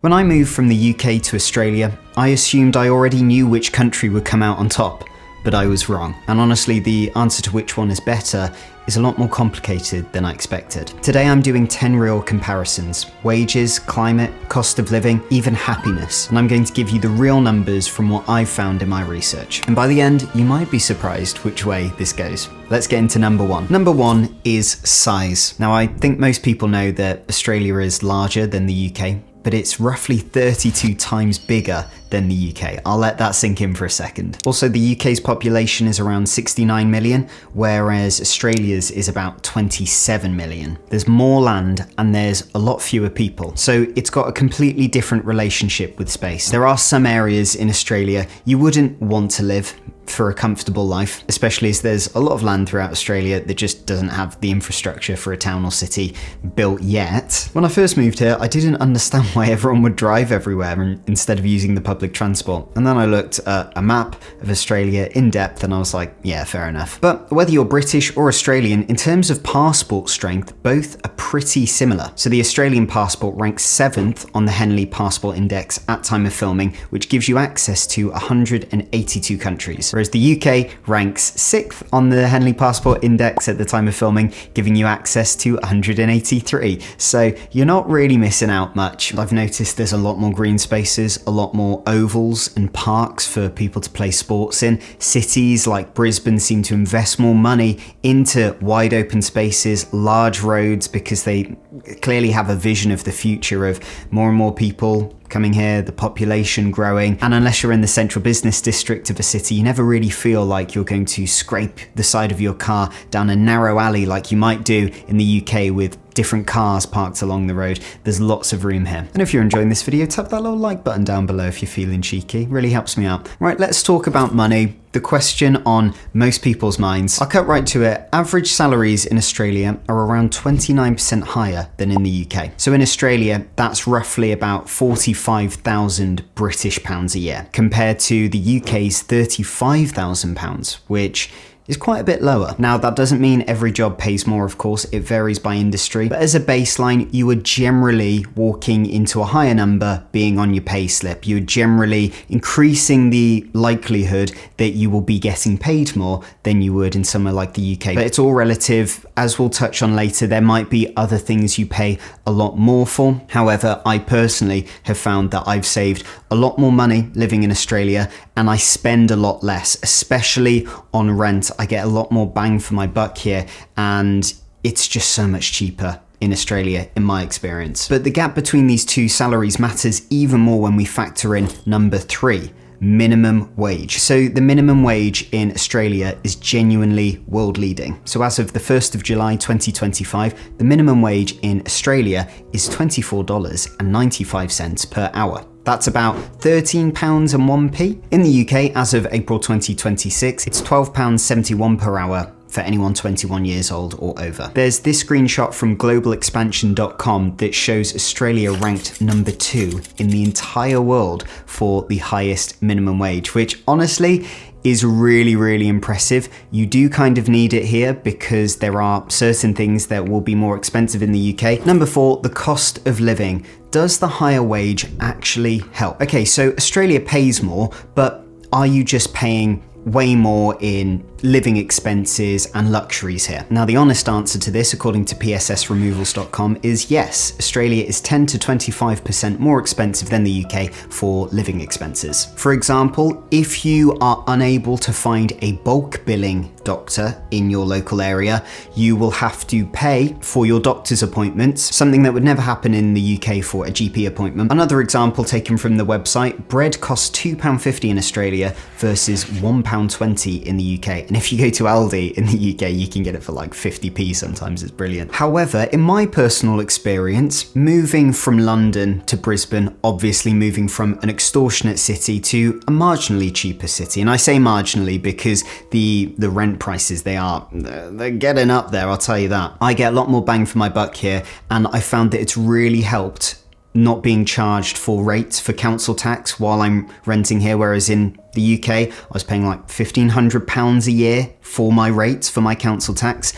When I moved from the UK to Australia, I assumed I already knew which country would come out on top, but I was wrong. And honestly, the answer to which one is better is a lot more complicated than I expected. Today I'm doing 10 real comparisons: wages, climate, cost of living, even happiness. And I'm going to give you the real numbers from what I've found in my research. And by the end, you might be surprised which way this goes. Let's get into number one. Number one is size. Now, I think most people know that Australia is larger than the UK, but it's roughly 32 times bigger than the UK. I'll let that sink in for a second. Also, the UK's population is around 69 million, whereas Australia's is about 27 million. There's more land and there's a lot fewer people. So it's got a completely different relationship with space. There are some areas in Australia you wouldn't want to live for a comfortable life, especially as there's a lot of land throughout Australia that just doesn't have the infrastructure for a town or city built yet. When I first moved here, I didn't understand why everyone would drive everywhere instead of using the public transport. And then I looked at a map of Australia in depth and I was like, yeah, fair enough. But whether you're British or Australian, in terms of passport strength, both are pretty similar. So the Australian passport ranks 7th on the Henley Passport Index at time of filming, which gives you access to 182 countries. Whereas the UK ranks 6th on the Henley Passport Index at the time of filming, giving you access to 183. So you're not really missing out much. I've noticed there's a lot more green spaces, a lot more ovals and parks for people to play sports in. Cities like Brisbane seem to invest more money into wide open spaces, large roads, because they clearly have a vision of the future of more and more people coming here, the population growing, and unless you're in the central business district of a city, you never really feel like you're going to scrape the side of your car down a narrow alley like you might do in the UK with different cars parked along the road. There's lots of room here. And if you're enjoying this video, tap that little like button down below if you're feeling cheeky. Really helps me out. Right, let's talk about money. The question on most people's minds. I'll cut right to it. Average salaries in Australia are around 29% higher than in the UK. So in Australia, that's roughly about 45,000 British pounds a year, compared to the UK's 35,000 pounds, which is quite a bit lower. Now, that doesn't mean every job pays more, of course, it varies by industry, but as a baseline, you are generally walking into a higher number being on your pay slip. You're generally increasing the likelihood that you will be getting paid more than you would in somewhere like the UK. But it's all relative. As we'll touch on later, there might be other things you pay a lot more for. However, I personally have found that I've saved a lot more money living in Australia and I spend a lot less, especially on rent. I get a lot more bang for my buck here and it's just so much cheaper in Australia, in my experience. But the gap between these two salaries matters even more when we factor in number 3. Minimum wage. So the minimum wage in Australia is genuinely world leading. So as of the 1st of July 2025, the minimum wage in Australia is $24.95 per hour. That's about £13.01. In the UK, as of April 2026, it's £12.71 per hour for anyone 21 years old or over. There's this screenshot from globalexpansion.com that shows Australia ranked number 2 in the entire world for the highest minimum wage, which honestly is really, really impressive. You do kind of need it here because there are certain things that will be more expensive in the UK. Number 4, the cost of living. Does the higher wage actually help? Okay, so Australia pays more, but are you just paying way more in living expenses and luxuries here? Now, the honest answer to this, according to pssremovals.com, is yes. Australia is 10 to 25% more expensive than the UK for living expenses. For example, if you are unable to find a bulk billing doctor in your local area, you will have to pay for your doctor's appointments, something that would never happen in the UK for a GP appointment. Another example taken from the website, bread costs £2.50 in Australia versus £1.20 in the UK. And if you go to Aldi in the UK, you can get it for like 50p sometimes. It's brilliant. However, in my personal experience, moving from London to Brisbane, obviously moving from an extortionate city to a marginally cheaper city, and I say marginally because the rent prices, they're getting up there, I'll tell you that. I get a lot more bang for my buck here, and I found that it's really helped not being charged full rates for council tax while I'm renting here, whereas in the UK, I was paying like £1,500 a year for my rates for my council tax.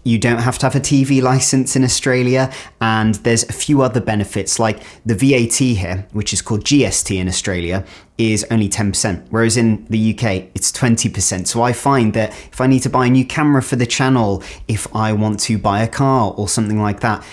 You don't have to have a TV license in Australia, and there's a few other benefits like the VAT here, which is called GST in Australia, is only 10%, whereas in the UK it's 20%. So I find that if I need to buy a new camera for the channel, if I want to buy a car or something like that,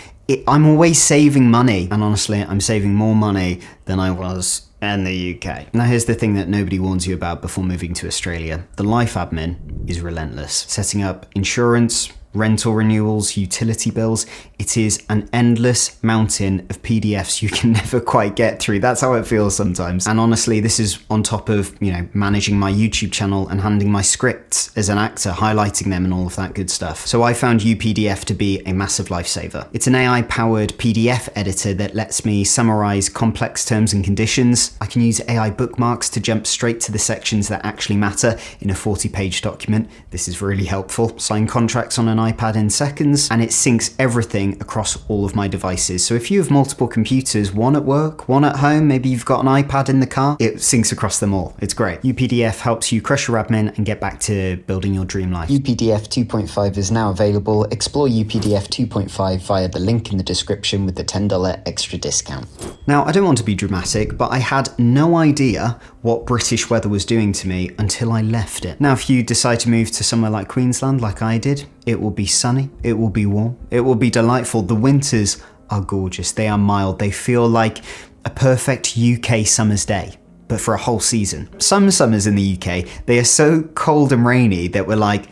I'm always saving money. And honestly, I'm saving more money than I was in the UK. Now here's the thing that nobody warns you about before moving to Australia. The life admin is relentless. Setting up insurance, rental renewals, utility bills. It is an endless mountain of PDFs you can never quite get through. That's how it feels sometimes. And honestly, this is on top of, managing my YouTube channel and handling my scripts as an actor, highlighting them and all of that good stuff. So I found UPDF to be a massive lifesaver. It's an AI-powered PDF editor that lets me summarize complex terms and conditions. I can use AI bookmarks to jump straight to the sections that actually matter in a 40-page document. This is really helpful. Sign contracts on an iPad in seconds, and it syncs everything across all of my devices. So if you have multiple computers, one at work, one at home, maybe you've got an iPad in the car, it syncs across them all. It's great. UPDF helps you crush your admin and get back to building your dream life. UPDF 2.5 is now available. Explore UPDF 2.5 via the link in the description with the $10 extra discount. Now, I don't want to be dramatic, but I had no idea what British weather was doing to me until I left it. Now, if you decide to move to somewhere like Queensland, like I did, it will be sunny, it will be warm, it will be delightful. The winters are gorgeous, they are mild, they feel like a perfect UK summer's day, but for a whole season. Some summers in the UK, they are so cold and rainy that we're like,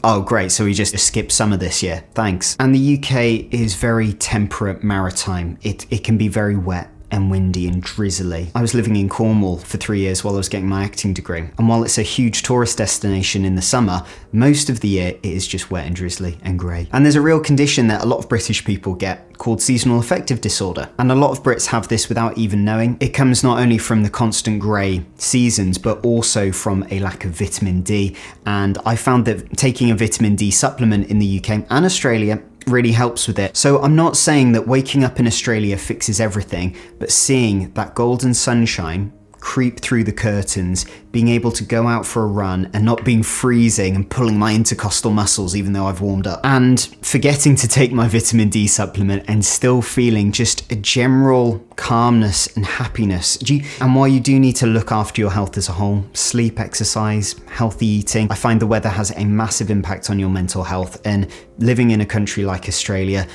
oh great, so we just skipped summer this year, thanks. And the UK is very temperate maritime. It can be very wet and windy and drizzly. I was living in Cornwall for 3 years while I was getting my acting degree, and while it's a huge tourist destination in the summer, most of the year it is just wet and drizzly and grey. And there's a real condition that a lot of British people get called seasonal affective disorder, and a lot of Brits have this without even knowing. It comes not only from the constant grey seasons, but also from a lack of vitamin D, and I found that taking a vitamin D supplement in the UK and Australia really helps with it. So I'm not saying that waking up in Australia fixes everything, but seeing that golden sunshine creep through the curtains, being able to go out for a run and not being freezing and pulling my intercostal muscles even though I've warmed up, and forgetting to take my vitamin D supplement and still feeling just a general calmness and happiness. And while you do need to look after your health as a whole, sleep, exercise, healthy eating, I find the weather has a massive impact on your mental health, and living in a country like Australia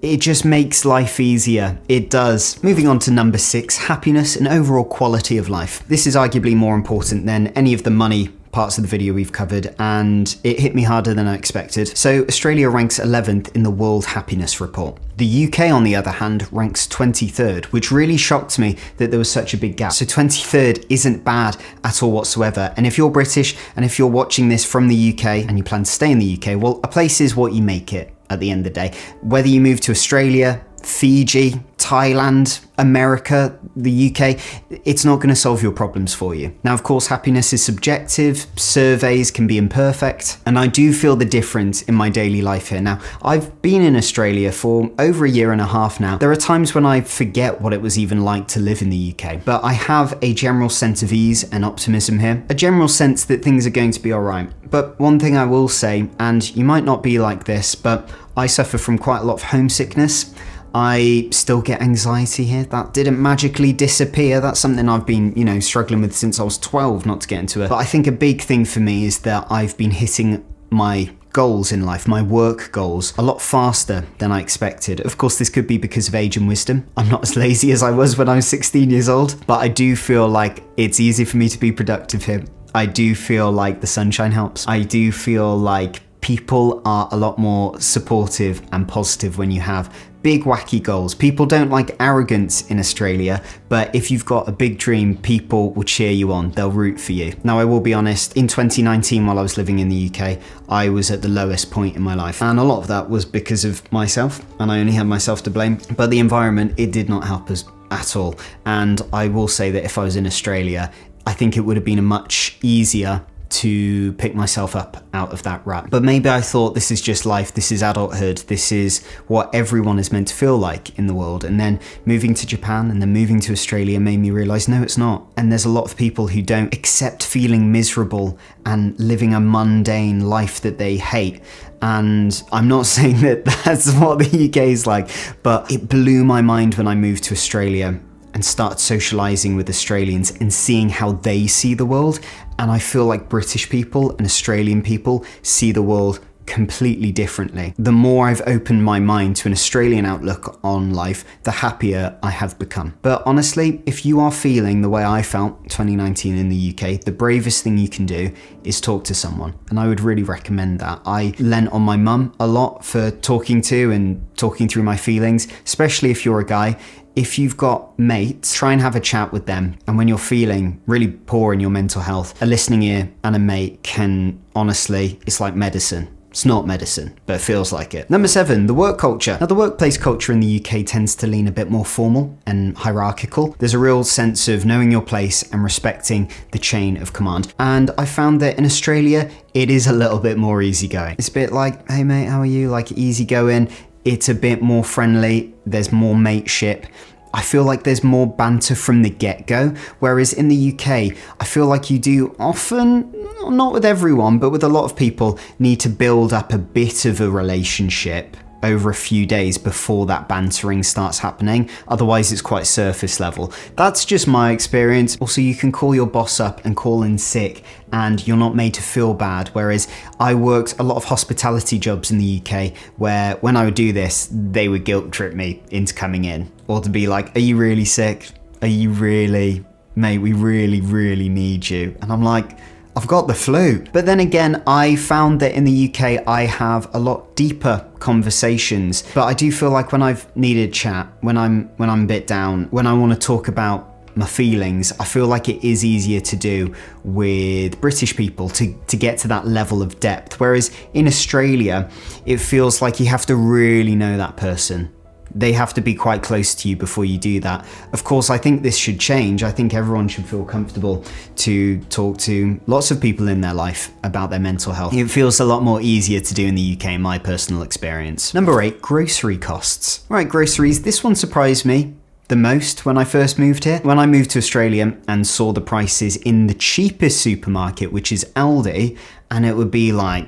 it just makes life easier. It does. Moving on to number 6, happiness and overall quality of life. This is arguably more important than any of the money parts of the video we've covered, and it hit me harder than I expected. So Australia ranks 11th in the World Happiness Report. The UK, on the other hand, ranks 23rd, which really shocked me that there was such a big gap. So 23rd isn't bad at all whatsoever. And if you're British and if you're watching this from the UK and you plan to stay in the UK, well, a place is what you make it at the end of the day. Whether you move to Australia, Fiji, Thailand, America, the UK, it's not going to solve your problems for you. Now, of course, happiness is subjective, surveys can be imperfect, and I do feel the difference in my daily life here. Now, I've been in Australia for over a year and a half now. There are times when I forget what it was even like to live in the UK, but I have a general sense of ease and optimism here, a general sense that things are going to be all right. But one thing I will say, and you might not be like this, but I suffer from quite a lot of homesickness. I still get anxiety here. That didn't magically disappear. That's something I've been, struggling with since I was 12, not to get into it. But I think a big thing for me is that I've been hitting my goals in life, my work goals, a lot faster than I expected. Of course, this could be because of age and wisdom. I'm not as lazy as I was when I was 16 years old, but I do feel like it's easy for me to be productive here. I do feel like the sunshine helps. I do feel like people are a lot more supportive and positive when you have big wacky goals. People don't like arrogance in Australia, but if you've got a big dream, people will cheer you on. They'll root for you. Now, I will be honest, in 2019, while I was living in the UK, I was at the lowest point in my life. And a lot of that was because of myself, and I only had myself to blame. But the environment, it did not help us at all. And I will say that if I was in Australia, I think it would have been a much easier to pick myself up out of that rut. But maybe I thought this is just life, this is adulthood, this is what everyone is meant to feel like in the world. And then moving to Japan and then moving to Australia made me realize, no, it's not. And there's a lot of people who don't accept feeling miserable and living a mundane life that they hate. And I'm not saying that that's what the UK is like, but it blew my mind when I moved to Australia and started socializing with Australians and seeing how they see the world. And I feel like British people and Australian people see the world completely differently. The more I've opened my mind to an Australian outlook on life, the happier I have become. But honestly, if you are feeling the way I felt 2019 in the UK, the bravest thing you can do is talk to someone. And I would really recommend that. I lent on my mum a lot for talking to and talking through my feelings, especially if you're a guy. If you've got mates, try and have a chat with them. And when you're feeling really poor in your mental health, a listening ear and a mate can, honestly, it's like medicine. It's not medicine, but it feels like it. Number 7, the work culture. Now, the workplace culture in the UK tends to lean a bit more formal and hierarchical. There's a real sense of knowing your place and respecting the chain of command. And I found that in Australia, it is a little bit more easygoing. It's a bit like, hey mate, how are you? Like easygoing. It's a bit more friendly. There's more mateship. I feel like there's more banter from the get-go, whereas in the UK, I feel like you do often, not with everyone, but with a lot of people, need to build up a bit of a relationship over a few days before that bantering starts happening. Otherwise, it's quite surface level. That's just my experience. Also, you can call your boss up and call in sick and you're not made to feel bad. Whereas I worked a lot of hospitality jobs in the UK where when I would do this, they would guilt trip me into coming in, or to be like, are you really sick? Are you really, mate, we really, really need you. And I'm like, I've got the flu. But then again, I found that in the UK, I have a lot deeper conversations. But I do feel like when I've needed chat, when I'm a bit down, when I want to talk about my feelings, I feel like it is easier to do with British people to get to that level of depth. Whereas in Australia, it feels like you have to really know that person. They have to be quite close to you before you do that. Of course, I think this should change. I think everyone should feel comfortable to talk to lots of people in their life about their mental health. It feels a lot more easier to do in the UK, in my personal experience. Number 8, grocery costs. Right, groceries. This one surprised me the most when I first moved here. When I moved to Australia and saw the prices in the cheapest supermarket, which is Aldi, and it would be like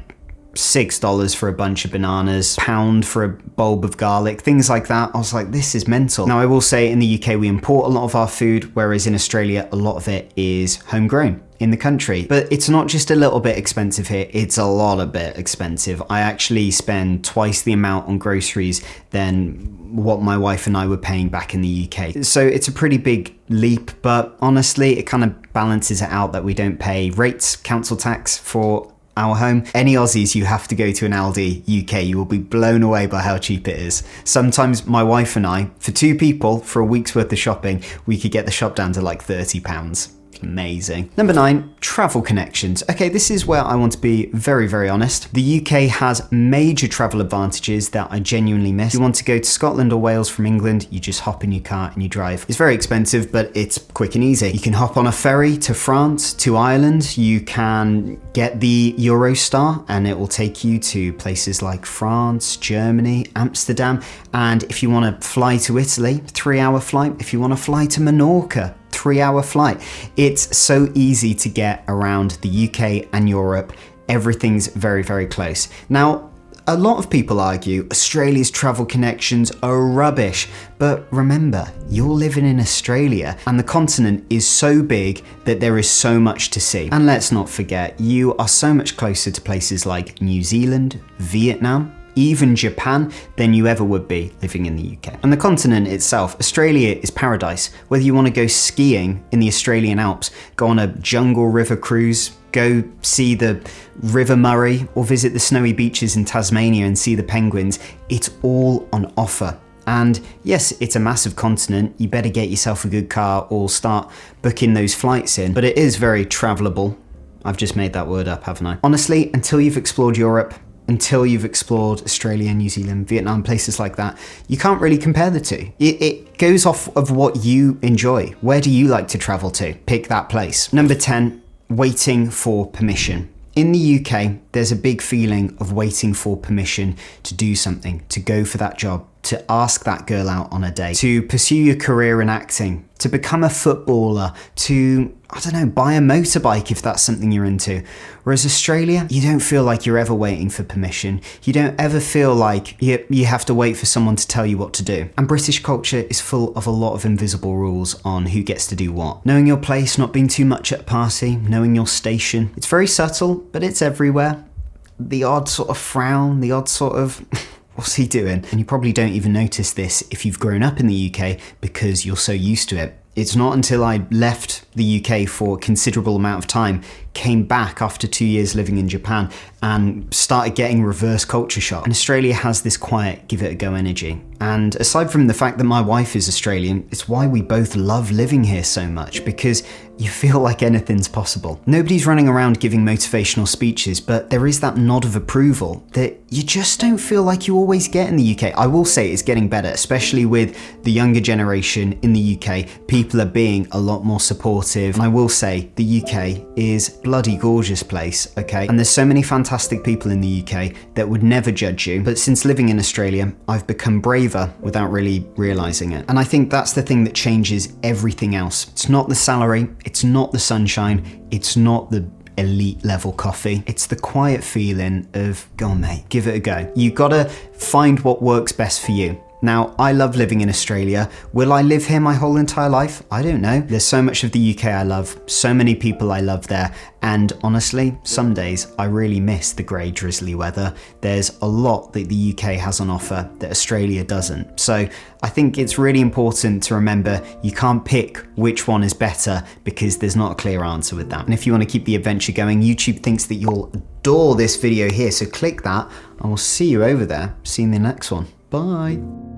$6 for a bunch of bananas, £1 for a bulb of garlic, things like that. I was like, this is mental. Now, I will say in the UK, we import a lot of our food, whereas in Australia, a lot of it is homegrown in the country. But it's not just a little bit expensive here, it's a lot of bit expensive. I actually spend twice the amount on groceries than what my wife and I were paying back in the UK. So it's a pretty big leap, but honestly, it kind of balances it out that we don't pay rates, council tax for our home. Any Aussies, you have to go to an Aldi UK. You will be blown away by how cheap it is. Sometimes my wife and I, for 2 people, for a week's worth of shopping, we could get the shop down to like £30. Amazing. Number 9, travel connections. Okay, this is where I want to be very, very honest. The UK has major travel advantages that I genuinely miss. If you want to go to Scotland or Wales from England, you just hop in your car and you drive. It's very expensive, but it's quick and easy. You can hop on a ferry to France, to Ireland. You can get the Eurostar and it will take you to places like France, Germany, Amsterdam. And if you want to fly to Italy, 3-hour flight. If you want to fly to Menorca, 3-hour flight. It's so easy to get around the UK and Europe. Everything's very, very close. Now, a lot of people argue Australia's travel connections are rubbish, but remember, you're living in Australia and the continent is so big that there is so much to see. And let's not forget, you are so much closer to places like New Zealand, Vietnam, even Japan, than you ever would be living in the UK. And the continent itself, Australia is paradise. Whether you want to go skiing in the Australian Alps, go on a jungle river cruise, go see the River Murray, or visit the snowy beaches in Tasmania and see the penguins, it's all on offer. And yes, it's a massive continent. You better get yourself a good car or start booking those flights in, but it is very travelable. I've just made that word up, haven't I? Honestly, until you've explored Europe, until you've explored Australia, New Zealand, Vietnam, places like that, you can't really compare the two. It goes off of what you enjoy. Where do you like to travel to? Pick that place. Number 10, waiting for permission. In the UK, there's a big feeling of waiting for permission to do something, to go for that job, to ask that girl out on a date, to pursue your career in acting, to become a footballer, to, I don't know, buy a motorbike if that's something you're into. Whereas Australia, you don't feel like you're ever waiting for permission. You don't ever feel like you have to wait for someone to tell you what to do. And British culture is full of a lot of invisible rules on who gets to do what. Knowing your place, not being too much at a party, knowing your station. It's very subtle, but it's everywhere. The odd sort of frown, the odd sort of... what's he doing? And you probably don't even notice this if you've grown up in the UK because you're so used to it. It's not until I left the UK for a considerable amount of time, came back after 2 years living in Japan, and started getting reverse culture shock. And Australia has this quiet, give it a go energy. And aside from the fact that my wife is Australian, it's why we both love living here so much, because you feel like anything's possible. Nobody's running around giving motivational speeches, but there is that nod of approval that you just don't feel like you always get in the UK. I will say it's getting better, especially with the younger generation in the UK. People are being a lot more supportive. And I will say the UK is a bloody gorgeous place, okay? And there's so many fantastic people in the UK that would never judge you. But since living in Australia, I've become braver without really realizing it. And I think that's the thing that changes everything else. It's not the salary, it's not the sunshine, it's not the elite level coffee. It's the quiet feeling of, go on mate, give it a go. You gotta find what works best for you. Now, I love living in Australia. Will I live here my whole entire life? I don't know. There's so much of the UK I love, so many people I love there, and honestly, some days I really miss the grey, drizzly weather. There's a lot that the UK has on offer that Australia doesn't. So I think it's really important to remember you can't pick which one is better because there's not a clear answer with that. And if you want to keep the adventure going, YouTube thinks that you'll adore this video here, so click that and we'll see you over there. See you in the next one. Bye.